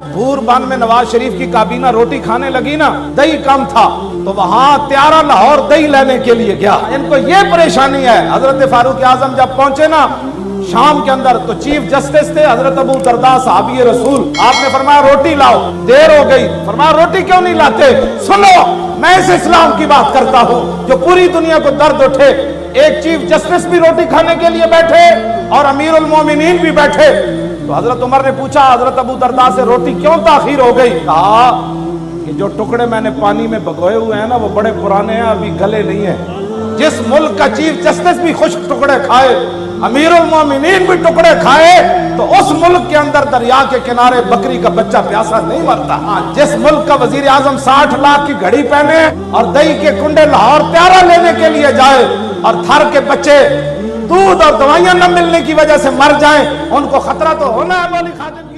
भूरबान में नवाज शरीफ की काबीना रोटी खाने लगी ना, दही कम था तो वहां त्यारा लाहौर दही लेने के लिए गया। इनको ये परेशानी है। हजरत फारूक आजम जब पहुंचे ना शाम के अंदर, तो चीफ जस्टिस थे हजरत अबू दरदा साहबी रसूल। आपने फरमाया रोटी लाओ, देर हो गई। फरमाया रोटी क्यों नहीं लाते? सुनो, मैं इस इस्लाम की बात करता हूं जो पूरी दुनिया को दर्द उठे। एक चीफ जस्टिस भी रोटी खाने के लिए बैठे और अमीरुल मोमिनीन भी बैठे। तो हजरत उमर ने पूछा हजरत अबू दरदा से, रोटी क्यों ताखीर हो गई? कहा कि जो टुकड़े मैंने पानी में भिगोए हुए हैं ना, वो बड़े पुराने हैं, अभी गले नहीं है। जिस मुल्क का चीफ जस्टिस भी खुश्क टुकड़े खाए, अमीरुल मोमिनीन भी टुकड़े खाए, तो उस मुल्क के अंदर दरिया के किनारे बकरी का बच्चा प्यासा नहीं मरता। जिस मुल्क का वजीर आजम 60 लाख की घड़ी पहने और दही के कुंडे लाहौर त्यारा लेने के लिए जाए और थर के बच्चे दूध और दवाइयां न मिलने की वजह से मर जाएं, उनको खतरा तो होना है। मौली खादिम की